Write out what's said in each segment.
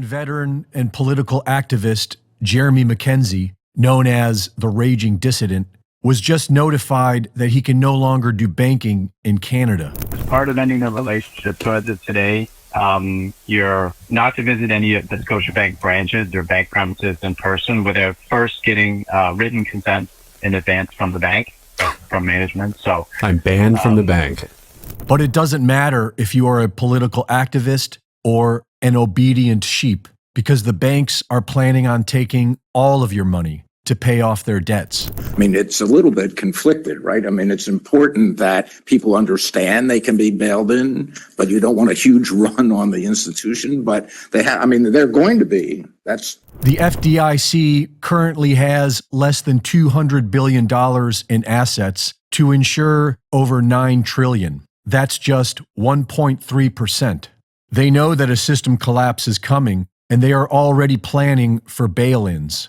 Veteran and political activist Jeremy McKenzie, known as the Raging Dissident, was just notified that he can no longer do banking in Canada. As part of ending the relationship as of today, you're not to visit any of the Scotiabank branches or bank premises in person without first getting written consent in advance from the bank, from management. So I'm banned from the bank. But it doesn't matter if you are a political activist or an obedient sheep, because the banks are planning on taking all of your money to pay off their debts. I mean, it's a little bit conflicted, right? I mean, it's important that people understand they can be bailed in, but you don't want a huge run on the institution. But they're going to be. The FDIC currently has less than $200 billion in assets to insure over $9 trillion. That's just 1.3%. They know that a system collapse is coming, and they are already planning for bail-ins.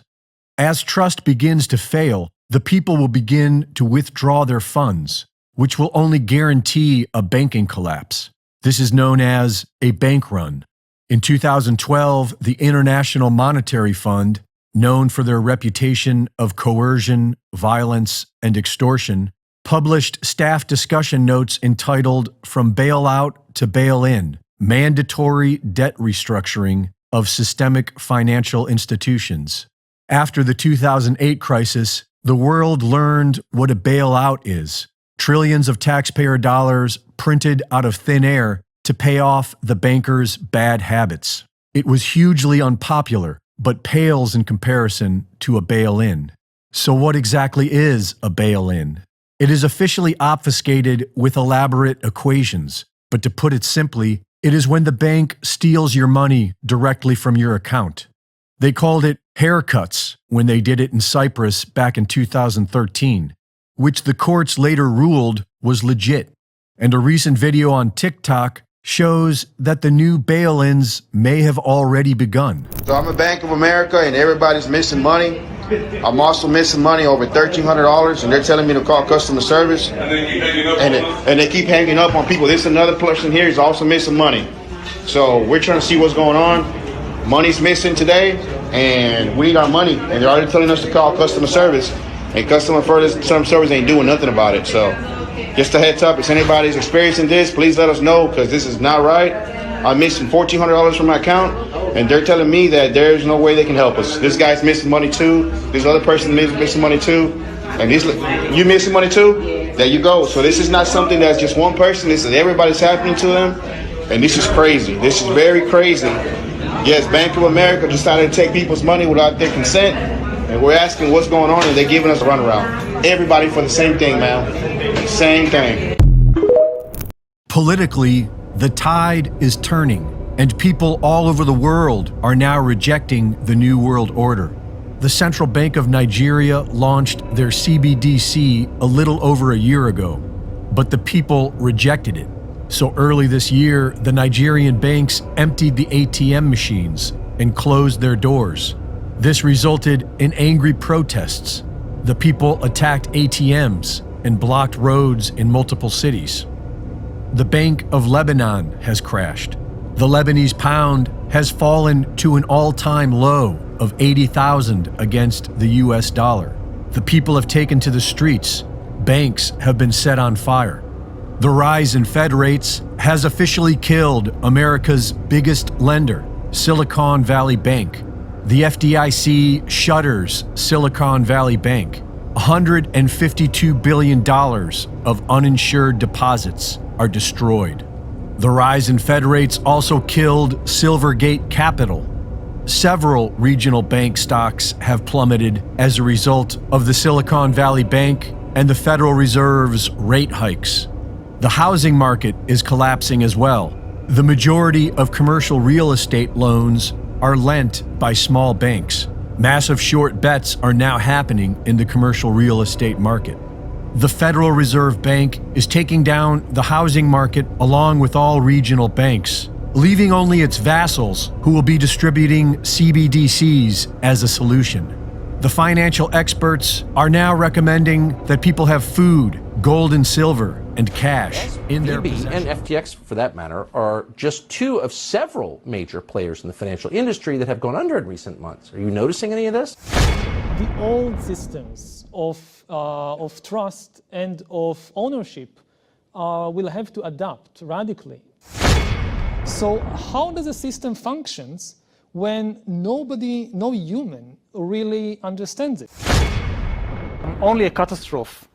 As trust begins to fail, the people will begin to withdraw their funds, which will only guarantee a banking collapse. This is known as a bank run. In 2012, the International Monetary Fund, known for their reputation of coercion, violence, and extortion, published staff discussion notes entitled "From Bailout to Bail-in: Mandatory Debt Restructuring of Systemic Financial Institutions." After the 2008 crisis, the world learned what a bailout is: trillions of taxpayer dollars printed out of thin air to pay off the bankers' bad habits. It was hugely unpopular, but pales in comparison to a bail-in. So what exactly is a bail-in? It is officially obfuscated with elaborate equations, but to put it simply, it is when the bank steals your money directly from your account. They called it haircuts when they did it in Cyprus back in 2013, which the courts later ruled was legit. And a recent video on TikTok shows that the new bail-ins may have already begun. So I'm a Bank of America and everybody's missing money. I'm also missing money over $1,300, and they're telling me to call customer service. And they keep hanging up on people. This another person here is also missing money. So we're trying to see what's going on. Money's missing today, and we need our money. And they're already telling us to call customer service, and customer service ain't doing nothing about it. So just a heads up, if anybody's experiencing this, please let us know, because this is not right. I'm missing $1,400 from my account, and they're telling me that there's no way they can help us. This guy's missing money too. This other person is missing money too. And you missing money too? There you go. So this is not something that's just one person. This is everybody's happening to them. And this is crazy. This is very crazy. Yes, Bank of America decided to take people's money without their consent. And we're asking what's going on, and they're giving us a runaround. Everybody for the same thing, man. Same thing. Politically, the tide is turning, and people all over the world are now rejecting the New World Order. The Central Bank of Nigeria launched their CBDC a little over a year ago, but the people rejected it. So early this year, the Nigerian banks emptied the ATM machines and closed their doors. This resulted in angry protests. The people attacked ATMs and blocked roads in multiple cities. The Bank of Lebanon has crashed. The Lebanese pound has fallen to an all-time low of 80,000 against the US dollar. The people have taken to the streets. Banks have been set on fire. The rise in Fed rates has officially killed America's biggest lender, Silicon Valley Bank. The FDIC shutters Silicon Valley Bank. $152 billion of uninsured deposits are destroyed. The rise in Fed rates also killed Silvergate Capital. Several regional bank stocks have plummeted as a result of the Silicon Valley Bank and the Federal Reserve's rate hikes. The housing market is collapsing as well. The majority of commercial real estate loans are lent by small banks. Massive short bets are now happening in the commercial real estate market. The Federal Reserve Bank is taking down the housing market along with all regional banks, leaving only its vassals who will be distributing CBDCs as a solution. The financial experts are now recommending that people have food, gold and silver, and cash in their SVB possession. and FTX, for that matter, are just two of several major players in the financial industry that have gone under in recent months. Are you noticing any of this? The old systems of trust and of ownership will have to adapt radically. So how does a system functions when no human really understands it? Only a catastrophe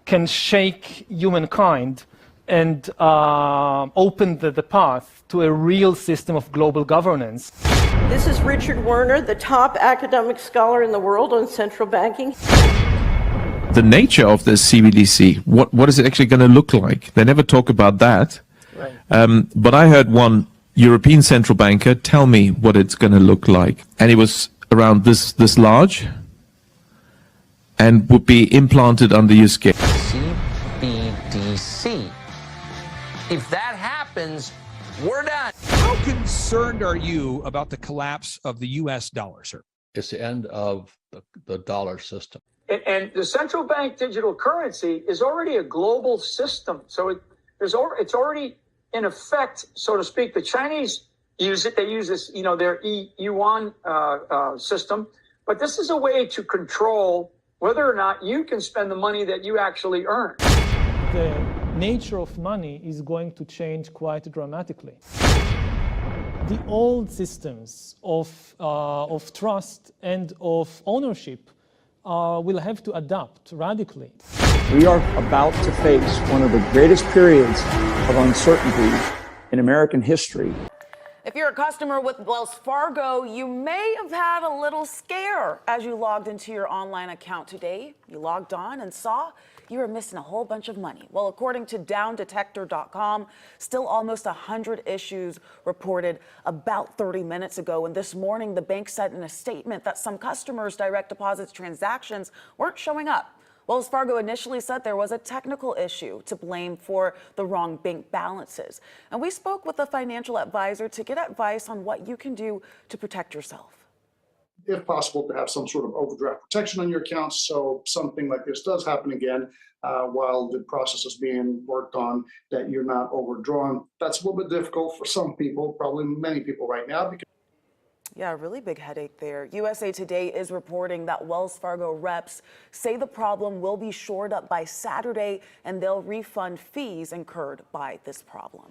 can shake humankind and open the path to a real system of global governance. This is Richard Werner, the top academic scholar in the world on central banking. The nature of this CBDC, what is it actually going to look like? They never talk about that. Right. But I heard one European central banker tell me what it's going to look like. And it was around this large and would be implanted under your skin. CBDC. If that happens, we're done. How concerned are you about the collapse of the U.S. dollar, sir? It's the end of the dollar system. And the central bank digital currency is already a global system. So it's already in effect, so to speak. The Chinese use it. They use this, their yuan system. But this is a way to control whether or not you can spend the money that you actually earn. The nature of money is going to change quite dramatically. The old systems of trust and of ownership will have to adapt radically. We are about to face one of the greatest periods of uncertainty in American history. If you're a customer with Wells Fargo, you may have had a little scare as you logged into your online account today. You logged on and saw you were missing a whole bunch of money. Well, according to downdetector.com, still almost 100 issues reported about 30 minutes ago. And this morning, the bank said in a statement that some customers' direct deposits transactions weren't showing up. Wells Fargo initially said there was a technical issue to blame for the wrong bank balances. And we spoke with a financial advisor to get advice on what you can do to protect yourself. If possible, to have some sort of overdraft protection on your accounts, so something like this does happen again while the process is being worked on, that you're not overdrawn. That's a little bit difficult for some people, probably many people right now. Yeah, a really big headache there. USA Today is reporting that Wells Fargo reps say the problem will be shored up by Saturday and they'll refund fees incurred by this problem.